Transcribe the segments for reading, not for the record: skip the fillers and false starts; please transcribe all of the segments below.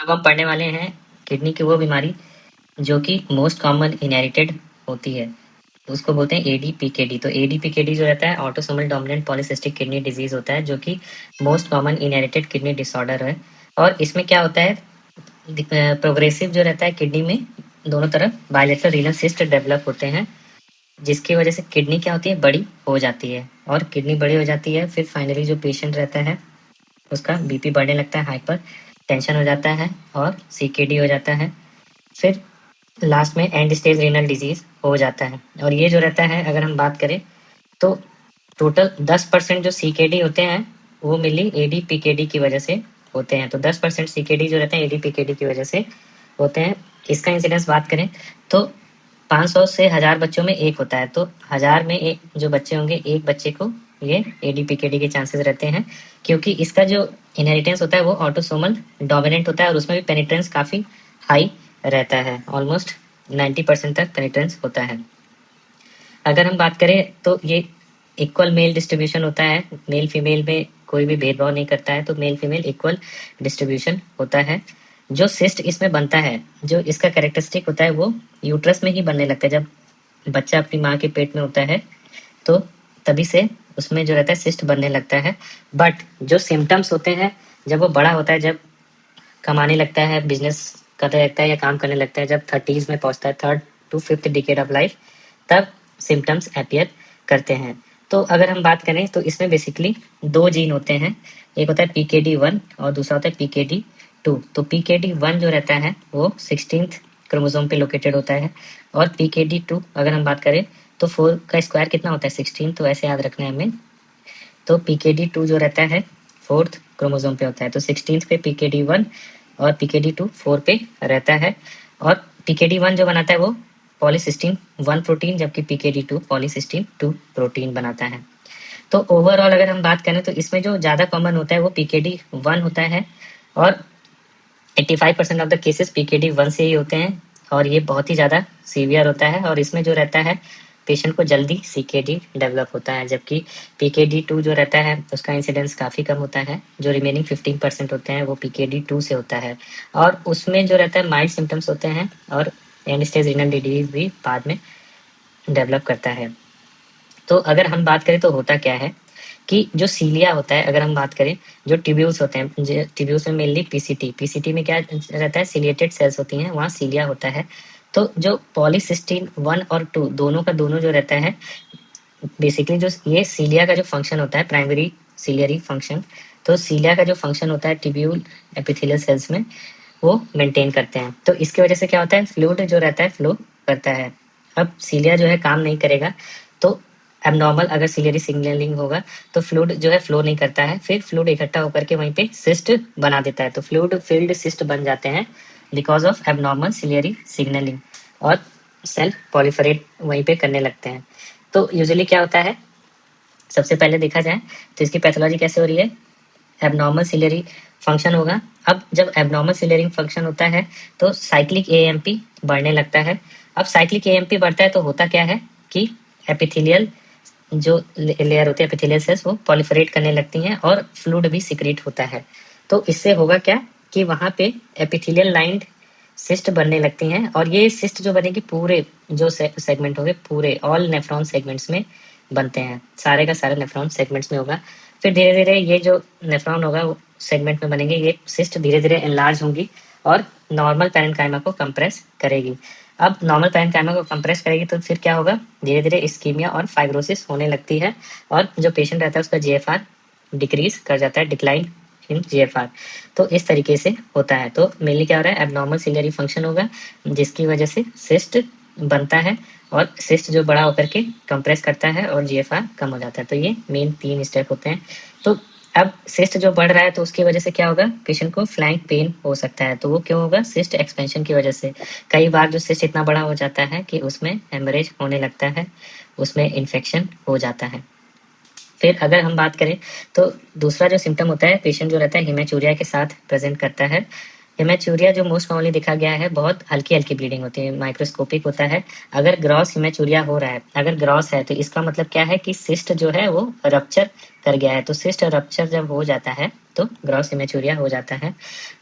अब हम पढ़ने वाले हैं किडनी की वो बीमारी जो कि मोस्ट कॉमन इनहेरिटेड होती है। तो उसको बोलते हैं एडीपीकेडी। तो एडीपीकेडी जो रहता है autosomal dominant polycystic kidney disease होता है, जो कि most common inherited kidney disorder है। और इसमें क्या होता है, प्रोग्रेसिव जो रहता है किडनी में दोनों तरफ बायलेटरल रीनल सिस्ट डेवलप होते हैं, जिसकी वजह से किडनी क्या होती है, बड़ी हो जाती है। और किडनी बड़ी हो जाती है, फिर फाइनली जो पेशेंट रहता है उसका बीपी बढ़ने लगता है, हाइपर टेंशन हो जाता है और सीकेडी हो जाता है। फिर लास्ट में एंड स्टेज रीनल डिजीज हो जाता है। और ये जो रहता है, अगर हम बात करें तो टोटल 10% जो सीकेडी होते हैं वो मिली एडीपीकेडी की वजह से होते हैं। तो 10% सीकेडी जो रहते हैं एडीपीकेडी की वजह से होते हैं। इसका इंसिडेंस बात करें तो 500 से 1000 बच्चों में एक होता है। तो 1000 में एक जो बच्चे होंगे, एक बच्चे को ये एडीपीकेडी के चांसेस रहते हैं, क्योंकि इसका जो इनहेरिटेंस होता है वो ऑटोसोमल डोमिनेंट होता है और उसमें भी पेनिट्रेंस काफ़ी हाई रहता है, ऑलमोस्ट 90% तक पेनिट्रेंस होता है। अगर हम बात करें तो ये इक्वल मेल डिस्ट्रीब्यूशन होता है, मेल फीमेल में कोई भी भेदभाव नहीं करता है, तो मेल फीमेल इक्वल डिस्ट्रीब्यूशन होता है। जो सिस्ट इसमें बनता है, जो इसका कैरेक्टरिस्टिक होता है वो यूट्रस में ही बनने लगता है। जब बच्चा अपनी माँ के पेट में होता है तो तभी से उसमें जो रहता है सिस्ट बनने लगता है। बट जो सिम्टम्स होते हैं जब वो बड़ा होता है, जब कमाने लगता है, बिजनेस करने लगता है या काम करने लगता है, जब 30s में पहुंचता है, 3rd to 5th decade of life, तब सिम्टम्स अपीयर करते हैं। तो अगर हम बात करें तो इसमें बेसिकली दो जीन होते हैं, एक होता है PKD1 और दूसरा होता है PKD2। तो PKD1 जो रहता है वो 16th क्रोमोसोम पे लोकेटेड होता है, और PKD2 अगर हम बात करें तो 4 का स्क्वायर कितना होता है, 16, तो ऐसे याद रखना है हमें। तो PKD2 जो रहता है 4th क्रोमोसोम पे होता है, तो 16th पे PKD1 और PKD2 4 पे रहता है। और PKD1 जो बनाता है वो पॉलीसिस्टीन 1 प्रोटीन, जबकि PKD2 पॉलीसिस्टीन 2 प्रोटीन बनाता है। तो ओवरऑल अगर हम बात करें तो इसमें जो ज़्यादा कॉमन होता है वो PKD1 होता है, और 85% ऑफ द केसेस PKD1 से ही होते हैं, और ये बहुत ही ज़्यादा सीवियर होता है। और इसमें जो रहता है पेशेंट को जल्दी CKD डेवलप होता है, जबकि PKD2 जो रहता है उसका इंसिडेंस काफ़ी कम होता है। जो रिमेनिंग 15% होते हैं वो PKD2 से होता है, और उसमें जो रहता है माइल्ड सिम्टम्स होते हैं, और एंड स्टेज रीनल डिजीज भी बाद में डेवलप करता है। तो अगर हम बात करें तो होता क्या है कि जो सीलिया होता है, अगर हम बात करें, जो ट्यूब्यूल्स होते हैं, ट्यूब्यूल्स में मेनली पीसीटी में क्या रहता है, सिलिएटेड सेल्स होती हैं, वहाँ सीलिया होता है। तो जो पॉलीसिस्टीन 1 और 2 दोनों का दोनों जो रहता है, बेसिकली जो ये सीलिया का जो फंक्शन होता है, प्राइमरी सीलियरी फंक्शन, तो सीलिया का जो फंक्शन होता है ट्यूब्यूल एपिथेलियल सेल्स में, वो मेंटेन करते हैं। तो इसकी वजह से क्या होता है, फ्लूइड जो रहता है फ्लो करता है। अब सीलिया जो है काम नहीं करेगा, तो एबनॉर्मल अगर सीलियरी सिग्नलिंग होगा तो फ्लूइड जो है फ्लो नहीं करता है, फिर फ्लूइड इकट्ठा होकर के वहीं पे सिस्ट बना देता है। तो फ्लूइड फिल्ड सिस्ट बन जाते हैं because of abnormal ciliary signalling, और सेल पॉलिफरेट वहीं पे करने लगते हैं। तो यूजुअली क्या होता है, सबसे पहले देखा जाए तो इसकी पैथोलॉजी कैसे हो रही है, एबनॉर्मल सिलियरी फंक्शन होगा। अब जब एबनॉर्मल सिलियरी फंक्शन होता है तो साइक्लिक एएमपी बढ़ने लगता है। अब साइक्लिक एएमपी बढ़ता है तो होता क्या है कि एपिथेलियल जो लेयर होती है, एपिथेलियल सेल्स, वो पॉलिफरेट करने लगती हैं और फ्लूइड भी सिक्रीट होता है। तो इससे होगा क्या कि वहाँ पे एपिथेलियल लाइंड सिस्ट बनने लगती हैं, और ये सिस्ट जो बनेगी पूरे जो सेगमेंट होंगे, पूरे ऑल नेफ्रॉन सेगमेंट्स में बनते हैं, सारे का सारा नेफ्रॉन सेगमेंट्स में होगा। फिर धीरे धीरे ये जो नेफ्रॉन होगा वो सेगमेंट में बनेंगे, ये सिस्ट धीरे धीरे एनलार्ज होंगी और नॉर्मल पैरेन्काइमा को कंप्रेस करेगी। अब नॉर्मल पैरेन्काइमा को कंप्रेस करेगी तो फिर क्या होगा, धीरे धीरे इस्कीमिया और फाइब्रोसिस होने लगती है, और जो पेशेंट रहता है उसका GFR डिक्रीज कर जाता है, डिक्लाइन इन GFR। तो इस तरीके से होता है। तो मेनली क्या हो रहा है, एबनॉर्मल सिलियरी फंक्शन होगा जिसकी वजह से सिस्ट बनता है, और सिस्ट जो बड़ा होकर के कंप्रेस करता है और GFR कम हो जाता है। तो ये मेन 3 स्टेप होते हैं। तो अब सिस्ट जो बढ़ रहा है तो उसकी वजह से क्या होगा, पेशेंट को फ्लैंक पेन हो सकता है। तो वो क्यों होगा, सिस्ट एक्सपेंशन की वजह से। कई बार जो सिस्ट इतना बड़ा हो जाता है कि उसमें हेमरेज होने लगता है, उसमें इन्फेक्शन हो जाता है। फिर अगर हम बात करें तो दूसरा जो सिम्टम होता है, पेशेंट जो रहता है हिमेचूरिया के साथ प्रेजेंट करता है। हिमेचूरिया जो मोस्ट कॉमनली देखा गया है, बहुत हल्की हल्की ब्लीडिंग होती है, माइक्रोस्कोपिक होता है। अगर ग्रॉस हिमेचूरिया हो रहा है, अगर ग्रॉस है तो इसका मतलब क्या है कि सिस्ट जो है वो रप्चर कर गया है। तो सिस्ट रप्चर जब हो जाता है तो ग्रॉस हिमेचूरिया हो जाता है।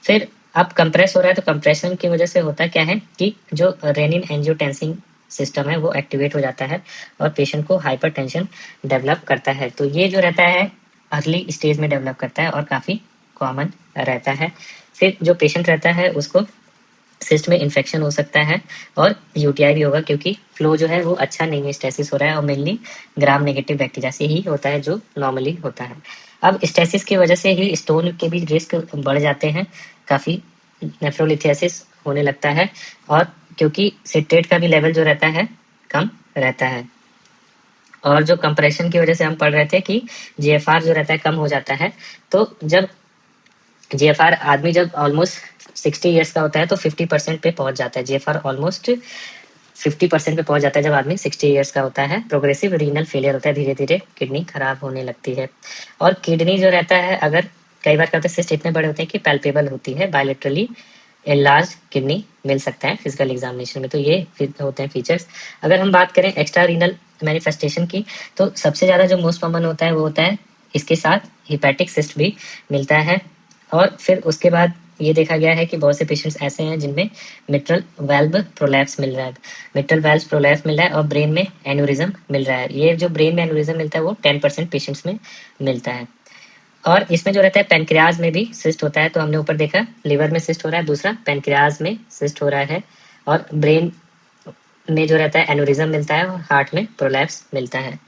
फिर अब कंप्रेस हो रहा है तो कंप्रेशन की वजह से होता क्या है कि जो रेनिन एंजियोटेंसिन सिस्टम है वो एक्टिवेट हो जाता है और पेशेंट को हाइपरटेंशन डेवलप करता है। तो ये जो रहता है अर्ली स्टेज में डेवलप करता है और काफ़ी कॉमन रहता है। फिर जो पेशेंट रहता है उसको सिस्ट में इन्फेक्शन हो सकता है और यूटीआई भी होगा, क्योंकि फ्लो जो है वो अच्छा नहीं है, स्टेसिस हो रहा है और मेनली ग्राम नेगेटिव बैक्टीरिया से ही होता है जो नॉर्मली होता है। अब स्टेसिस की वजह से ही स्टोन के भी रिस्क बढ़ जाते हैं, काफ़ी नेफ्रोलिथियासिस होने लगता है, और क्योंकि सिट्रेट का भी लेवल जो रहता है कम रहता है। और जो कंप्रेशन की वजह से हम पढ़ रहे थे कि जीएफआर जो रहता है कम हो जाता है, तो जब जीएफआर आदमी जब ऑलमोस्ट 60 ईयर्स का होता है तो 50% पे पहुंच जाता है। जीएफआर ऑलमोस्ट 50% पे पहुंच जाता है जब आदमी 60 ईयर्स का होता है। प्रोग्रेसिव रीनल फेलियर होता है, धीरे धीरे किडनी खराब होने लगती है। और किडनी जो रहता है, अगर कई बार क्या होता है सिस्ट इतने बड़े होते हैं कि पैल्पेबल होती है, बायोलेटरली लार्ज किडनी मिल सकता है फिजिकल एग्जामिनेशन में। तो ये होते हैं फीचर्स। अगर हम बात करें एक्स्ट्रा रीनल मैनिफेस्टेशन की, तो सबसे ज़्यादा जो मोस्ट कॉमन होता है वो होता है इसके साथ हिपैटिक सिस्ट भी मिलता है। और फिर उसके बाद ये देखा गया है कि बहुत से पेशेंट्स ऐसे हैं जिनमें मिट्रल वाल्व प्रोलैप्स मिल रहा है, मिट्रल वाल्व प्रोलैप्स मिल रहा है और ब्रेन में एन्यूरिज्म मिल रहा है। ये जो ब्रेन में एन्यूरिज्म मिलता है वो 10% पेशेंट्स में मिलता है। और इसमें जो रहता है पेनक्रियाज में भी सिस्ट होता है। तो हमने ऊपर देखा लिवर में सिस्ट हो रहा है, दूसरा पेनक्रियाज में सिस्ट हो रहा है, और ब्रेन में जो रहता है एनोरिज्म मिलता है और हार्ट में प्रोलैप्स मिलता है।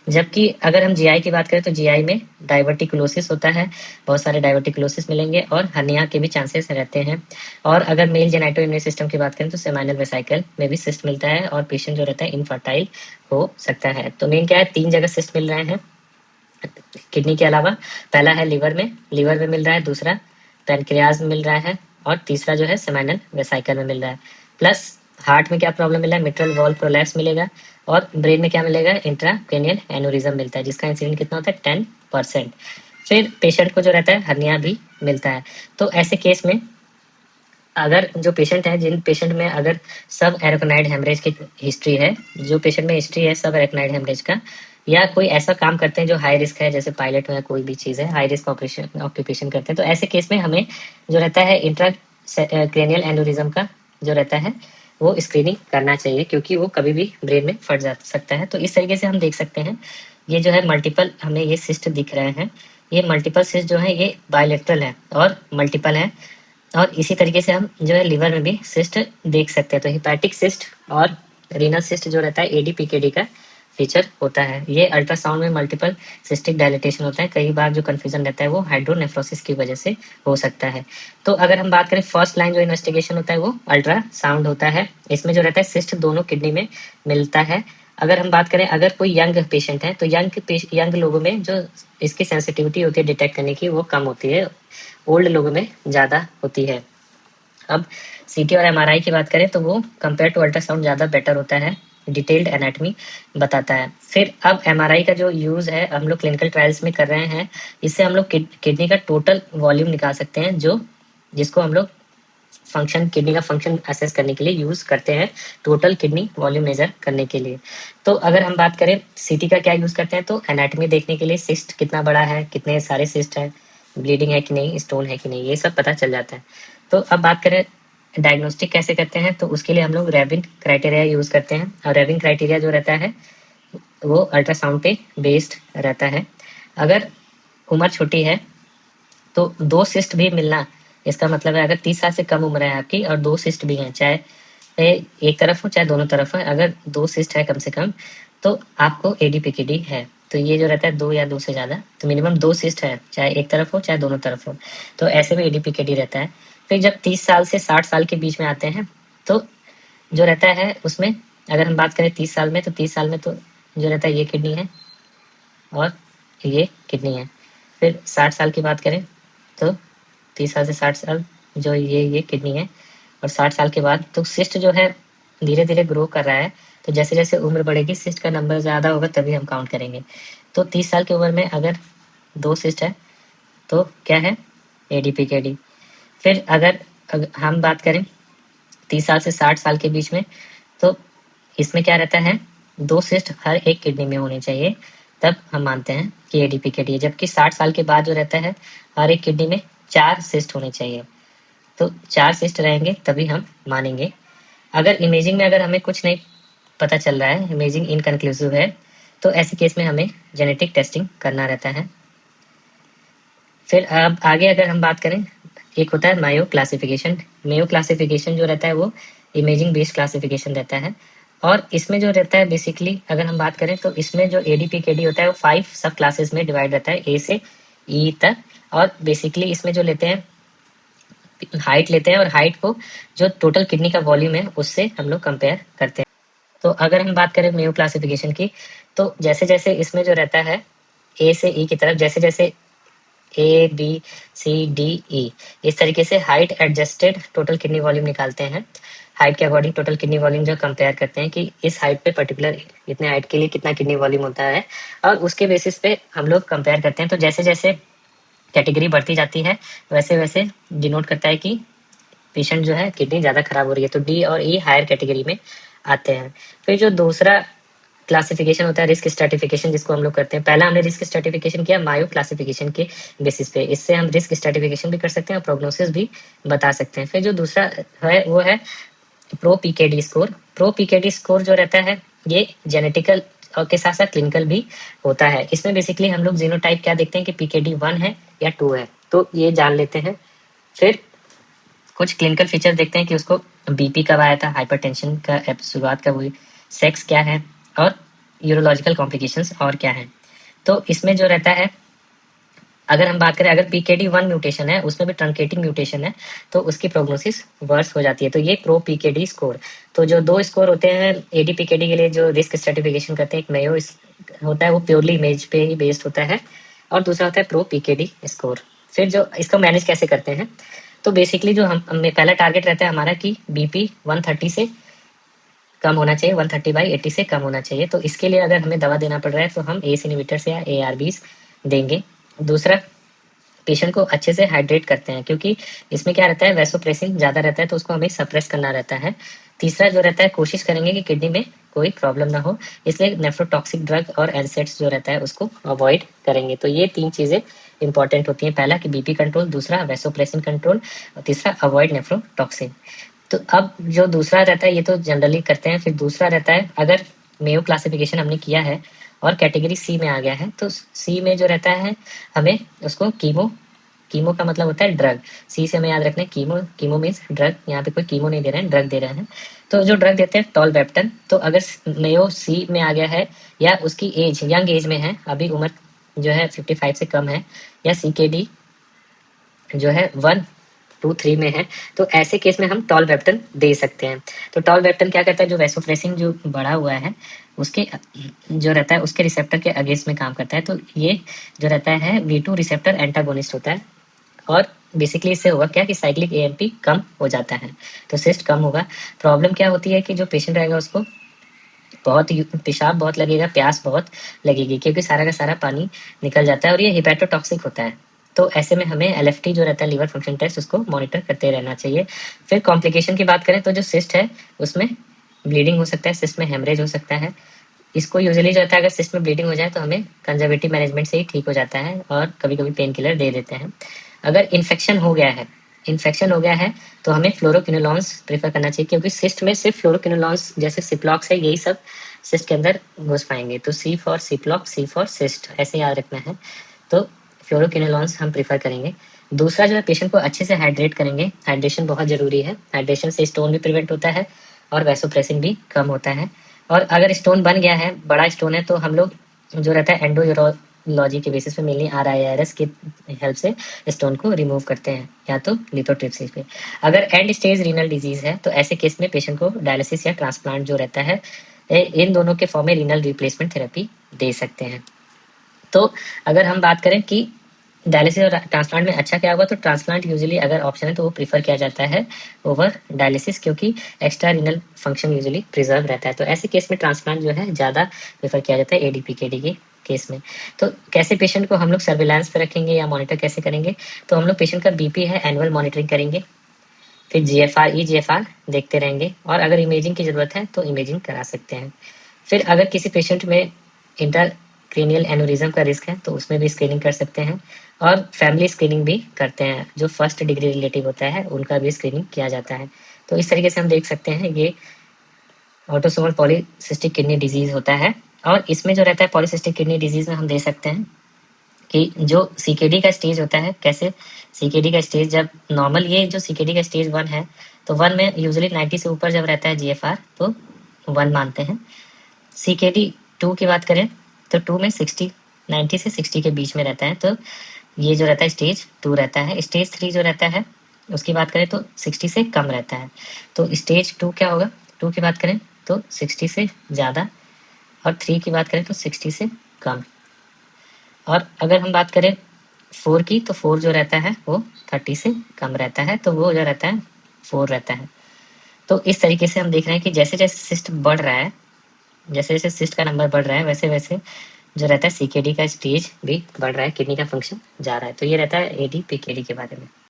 जबकि अगर हम जीआई की बात करें तो जीआई में डाइवर्टिकुलोसिस होता है, बहुत सारे डाइवर्टिकुलोसिस मिलेंगे और हर्निया के भी चांसेस रहते हैं। और अगर मेल जेनेटो इम्यून सिस्टम की बात करें तो सेमाइनल वेसिकल में भी सिस्ट मिलता है और पेशेंट जो रहता है इनफर्टाइल हो सकता है। तो मेन क्या है, 3 जगह सिस्ट मिल रहे हैं किडनी के अलावा। पहला है लिवर में मिल रहा है, दूसरा पैनक्रियाज में मिल रहा है, और तीसरा जो है सेमाइनल वेसाइकल में मिल रहा है। प्लस हार्ट में क्या प्रॉब्लम मिल रहा है, मिट्रल वॉल प्रोलैप्स मिलेगा, और ब्रेन में क्या मिलेगा, इंट्राक्रेनियल एनोरिज्म मिलता है, जिसका इंसिडेंट कितना होता है 10%। फिर पेशेंट को जो रहता है हर्निया भी मिलता है। तो ऐसे केस में अगर जो पेशेंट है, जिन पेशेंट में अगर सब एरोकनाइड हेमरेज की हिस्ट्री है, जो पेशेंट में हिस्ट्री है सब एरोकनाइड हेमरेज का, या कोई ऐसा काम करते हैं जो हाई रिस्क है, जैसे पायलट हो या कोई भी चीज़ है हाई रिस्क ऑपरेशन ऑक्यूपेशन करते हैं, तो ऐसे केस में हमें जो रहता है इंट्रा क्रेनियल एन्यूरिज्म का जो रहता है वो स्क्रीनिंग करना चाहिए, क्योंकि वो कभी भी ब्रेन में फट जा सकता है। तो इस तरीके से हम देख सकते हैं, ये जो है मल्टीपल हमें ये सिस्ट दिख रहे हैं, ये मल्टीपल सिस्ट जो है ये बायलेटरल है और मल्टीपल है। और इसी तरीके से हम जो है लिवर में भी सिस्ट देख सकते हैं। तो हिपैटिक सिस्ट और रीनल सिस्ट जो रहता है एडीपीकेडी का फीचर होता है। ये अल्ट्रासाउंड में मल्टीपल सिस्टिक डायलिटेशन होता है। कई बार जो कंफ्यूजन रहता है वो हाइड्रोनेफ्रोसिस की वजह से हो सकता है। तो अगर हम बात करें फर्स्ट लाइन जो इन्वेस्टिगेशन होता है वो अल्ट्रासाउंड होता है। इसमें जो रहता है सिस्ट दोनों किडनी में मिलता है। अगर हम बात करें अगर कोई यंग पेशेंट है तो यंग लोगों में जो इसकी सेंसिटिविटी होती है डिटेक्ट करने की वो कम होती है, ओल्ड लोगों में ज़्यादा होती है। अब सीटी और एमआरआई की बात करें तो वो कंपेयर टू अल्ट्रासाउंड ज़्यादा बेटर होता है, डिटेल्ड एनाटमी बताता है। फिर अब एमआरआई का जो यूज़ है हम लोग क्लिनिकल ट्रायल्स में कर रहे हैं, इससे हम लोग किडनी का टोटल वॉल्यूम निकाल सकते हैं, जिसको हम लोग फंक्शन किडनी का फंक्शन असेस करने के लिए यूज करते हैं, टोटल किडनी वॉल्यूम मेजर करने के लिए। तो अगर हम बात करें सीटी का क्या यूज करते हैं, तो एनाटमी देखने के लिए सिस्ट कितना बड़ा है, कितने सारे सिस्ट है, ब्लीडिंग है कि नहीं, स्टोन है कि नहीं, ये सब पता चल जाता है। तो अब बात करें डायग्नोस्टिक कैसे करते हैं, तो उसके लिए हम लोग रेबिन क्राइटेरिया यूज करते हैं। और रेबिन क्राइटेरिया जो रहता है वो अल्ट्रासाउंड पे बेस्ड रहता है। अगर उम्र छोटी है तो 2 सिस्ट भी मिलना, इसका मतलब है अगर 30 साल से कम उम्र है आपकी और 2 सिस्ट भी हैं, चाहे एक तरफ हो चाहे दोनों तरफ हो, अगर 2 सिस्ट है कम से कम तो आपको एडीपीकेडी है। तो ये जो रहता है 2 या 2 से ज़्यादा, तो मिनिमम 2 सिस्ट है, चाहे एक तरफ हो चाहे दोनों तरफ हो, तो ऐसे में एडीपीकेडी रहता है। फिर जब 30 साल से 60 साल के बीच में आते हैं तो जो रहता है उसमें अगर हम बात करें 30 साल में, तो 30 साल में तो जो रहता है ये किडनी है और ये किडनी है। फिर 60 साल की बात करें तो 30 साल से 60 साल जो ये किडनी है, और 60 साल के बाद तो सिस्ट जो है धीरे धीरे ग्रो कर रहा है, तो जैसे जैसे उम्र बढ़ेगी सिस्ट का नंबर ज़्यादा होगा तभी हम काउंट करेंगे। तो 30 साल की उम्र में अगर 2 सिस्ट है तो क्या है, एडीपीकेडी। फिर अगर हम बात करें 30 साल से 60 साल के बीच में, तो इसमें क्या रहता है, 2 सिस्ट हर एक किडनी में होने चाहिए, तब हम मानते हैं कि एडीपीकेडी है। जबकि 60 साल के बाद जो रहता है हर एक किडनी में 4 सिस्ट होने चाहिए। तो 4 सिस्ट रहेंगे तभी हम मानेंगे। अगर इमेजिंग में अगर हमें कुछ नहीं पता चल रहा है, इमेजिंग इनकन्क्लूसिव है, तो ऐसे केस में हमें जेनेटिक टेस्टिंग करना रहता है। फिर अब आगे अगर हम बात करें, एक होता है मायो क्लासिफिकेशन। मायो क्लासिफिकेशन जो रहता है वो इमेजिंग बेस्ड क्लासिफिकेशन रहता है, और इसमें जो रहता है बेसिकली अगर हम बात करें तो इसमें जो ADPKD होता है वो 5 सब क्लासेस में डिवाइड रहता है, A से E तक। और बेसिकली इसमें जो लेते हैं हाइट लेते हैं, और हाइट को जो टोटल किडनी का वॉल्यूम है उससे हम लोग कंपेयर करते हैं। तो अगर हम बात करें मेयो क्लासिफिकेशन की, तो जैसे जैसे इसमें जो रहता है A से E की तरफ, जैसे जैसे ABCDE इस तरीके से height adjusted total kidney volume निकालते हैं। हाइट के अकॉर्डिंग टोटल किडनी वॉल्यूम जो कंपेयर करते हैं कि इस हाइट पे पर्टिकुलर इतने हाइट के लिए कितना किडनी वॉल्यूम होता है, और उसके बेसिस पे हम लोग कंपेयर करते हैं। तो जैसे जैसे कैटेगरी बढ़ती जाती है वैसे वैसे डिनोट करता है कि पेशेंट जो है किडनी ज़्यादा खराब हो रही है, तो D और E हायर कैटेगरी में आते हैं। फिर जो दूसरा क्लासिफिकेशन होता है रिस्क स्ट्रेटिफिकेशन, जिसको हम लोग करते हैं। पहला हमने रिस्क स्ट्रेटिफिकेशन किया मायो क्लासिफिकेशन के बेसिस पे, इससे हम रिस्क स्ट्रेटिफिकेशन भी कर सकते हैं और प्रोग्नोसिस भी बता सकते हैं। फिर जो दूसरा है वो है pro PKD score. Pro PKD score जो रहता है ये जेनेटिकल और के साथ साथ क्लिनिकल भी होता है। इसमें बेसिकली हम लोग जीनोटाइप क्या देखते हैं कि PKD 1 है या 2 है, तो ये जान लेते हैं। फिर कुछ क्लिनिकल फीचर देखते हैं कि उसको BP कब आया था, हाइपरटेंशन का शुरुआत कब हुई, सेक्स क्या है, और यूरोलॉजिकल कॉम्प्लिकेशंस और क्या है। तो इसमें जो रहता है अगर हम बात करें, अगर PKD 1 म्यूटेशन है, उसमें भी ट्रंकेटिंग म्यूटेशन है, तो उसकी प्रोग्नोसिस वर्स हो जाती है। तो ये प्रो PKD स्कोर। तो जो 2 स्कोर होते हैं ADPKD के लिए जो रिस्क स्ट्रेटिफिकेशन करते हैं, एक मेयो होता है वो प्योरली इमेज पे ही बेस्ड होता है, और दूसरा होता है प्रो PKD स्कोर। फिर जो इसको मैनेज कैसे करते हैं, तो बेसिकली जो हमें पहला टारगेट रहता है हमारा कि BP 130 से कम होना चाहिए, 130/80 से कम होना चाहिए। तो इसके लिए अगर हमें दवा देना पड़ रहा है तो हम ACE इनहिबिटर्स या ARBs देंगे। दूसरा, पेशेंट को अच्छे से हाइड्रेट करते हैं, क्योंकि इसमें क्या रहता है वैसोप्रेसिन ज़्यादा रहता है, तो उसको हमें सप्रेस करना रहता है। तीसरा जो रहता है कोशिश करेंगे कि किडनी में कोई प्रॉब्लम ना हो, इसलिए नेफ्रोटॉक्सिक ड्रग और एनसेट्स जो रहता है उसको अवॉइड करेंगे। तो ये 3 चीज़ें इंपॉर्टेंट होती हैं, पहला कि BP कंट्रोल, दूसरा वैसोप्रेसिन कंट्रोल, और तीसरा अवॉइड नेफ्रोटॉक्सिन। तो अब जो दूसरा रहता है ये तो जनरली करते हैं। फिर दूसरा रहता है अगर मेयो क्लासिफिकेशन हमने किया है और कैटेगरी C में आ गया है, तो C में जो रहता है हमें उसको कीमो का मतलब होता है ड्रग। C से हमें याद रखना है कीमो मीन्स ड्रग, यहाँ पे कोई कीमो नहीं दे रहे हैं, ड्रग दे रहे हैं। तो जो ड्रग देते हैं टॉलवेप्टन। तो अगर मेयो C में आ गया है, या उसकी एज यंग एज में है, अभी उम्र जो है 55 से कम है, या CKD जो है 1-3 में है, तो ऐसे केस में हम टॉलवेप्टन दे सकते हैं। तो टॉलवेप्टन क्या करता है, जो वैसोप्रेसिन जो बढ़ा हुआ है उसके जो रहता है उसके रिसेप्टर के अगेंस्ट में काम करता है। तो ये जो रहता है V2 रिसेप्टर एंटागोनिस्ट होता है, और बेसिकली इससे होगा क्या कि साइक्लिक AMP कम हो जाता है, तो सिस्ट कम होगा। प्रॉब्लम क्या होती है कि जो पेशेंट रहेगा उसको बहुत पेशाब बहुत लगेगा, प्यास बहुत लगेगी, क्योंकि सारा का सारा पानी निकल जाता है, और ये हिपैटोटॉक्सिक होता है। तो ऐसे में हमें LFT जो रहता है लीवर फंक्शन टेस्ट, उसको मॉनिटर करते रहना चाहिए। फिर कॉम्प्लिकेशन की बात करें तो जो सिस्ट है उसमें ब्लीडिंग हो सकता है, सिस्ट में हेमरेज हो सकता है। इसको यूजुअली जो रहता है अगर सिस्ट में ब्लीडिंग हो जाए तो हमें कंजर्वेटिव मैनेजमेंट से ही ठीक हो जाता है, और कभी कभी पेन किलर दे देते हैं। अगर इन्फेक्शन हो गया है तो हमें फ्लोरोक्विनोलॉन्स प्रेफर करना चाहिए, क्योंकि सिस्ट में सिर्फ फ्लोरोक्विनोलॉन्स जैसे सिप्लॉक्स है यही सब सिस्ट के अंदर घुस पाएंगे। तो C फॉर सिप्लॉक, C फॉर सिस्ट, ऐसे याद रखना है। तो फ्लोरोक्विनोलॉन्स हम प्रेफर करेंगे। दूसरा जो है पेशेंट को अच्छे से हाइड्रेट करेंगे, हाइड्रेशन बहुत ज़रूरी है। हाइड्रेशन से स्टोन भी प्रिवेंट होता है और वैसोप्रेसिन भी कम होता है। और अगर स्टोन बन गया है, बड़ा स्टोन है, तो हम लोग जो रहता है एंडोयूरोलॉजी के बेसिस पे मेनली RIRS की हेल्प से स्टोन को रिमूव करते हैं, या तो लिथोट्रिप्सी पे। अगर एंड स्टेज रीनल डिजीज है तो ऐसे केस में पेशेंट को डायलिसिस या ट्रांसप्लांट जो रहता है, इन दोनों के फॉर्म में रीनल रिप्लेसमेंट थेरेपी दे सकते हैं। तो अगर हम बात करें कि डायलिसिस और ट्रांसप्लांट में अच्छा क्या होगा, तो ट्रांसप्लांट यूजुअली अगर ऑप्शन है तो वो प्रीफर किया जाता है ओवर डायलिसिस, क्योंकि extra renal function usually preserve रहता है। तो ऐसे केस में ट्रांसप्लांट जो है ज़्यादा प्रीफर किया जाता है ADPKD के केस में। तो कैसे पेशेंट को हम लोग सर्विलांस पे रखेंगे या मॉनिटर कैसे करेंगे, तो हम लोग पेशेंट का BP है एनुअल मॉनिटरिंग करेंगे, फिर GFR EGFR देखते रहेंगे, और अगर इमेजिंग की ज़रूरत है तो इमेजिंग करा सकते हैं। फिर अगर किसी पेशेंट में इंटर क्रेनियल एन्यूरिज्म का रिस्क है तो उसमें भी स्क्रीनिंग कर सकते हैं, और फैमिली स्क्रीनिंग भी करते हैं, जो फर्स्ट डिग्री रिलेटिव होता है उनका भी स्क्रीनिंग किया जाता है। तो इस तरीके से हम देख सकते हैं ये ऑटोसोमल पॉलीसिस्टिक किडनी डिजीज होता है। और इसमें जो रहता है पॉलीसिस्टिक किडनी डिजीज में हम देख सकते हैं कि जो सीकेडी का स्टेज होता है, कैसे सीकेडी का स्टेज जब नॉर्मल, ये जो सीकेडी का स्टेज 1 है तो 1 में यूजुअली 90 से ऊपर जब रहता है जीएफआर तो 1 मानते हैं। सीकेडी 2 की बात करें तो 2 में 90 से 60 के बीच में रहता है, तो ये जो रहता है स्टेज 2 रहता है। स्टेज 3 जो रहता है उसकी बात करें तो 60 से कम रहता है। तो स्टेज 2 क्या होगा, 2 की बात करें तो 60 से ज़्यादा, और 3 की बात करें तो 60 से कम। और अगर हम बात करें 4 की, तो 4 जो रहता है वो 30 से कम रहता है, तो वो जो रहता है 4 रहता है। तो इस तरीके से हम देख रहे हैं कि जैसे जैसे सिस्ट बढ़ रहा है, जैसे जैसे सिस्ट का नंबर बढ़ रहा है, वैसे वैसे जो रहता है सीकेडी का स्टेज भी बढ़ रहा है, किडनी का फंक्शन जा रहा है। तो ये रहता है एडी पीकेडी के बारे में।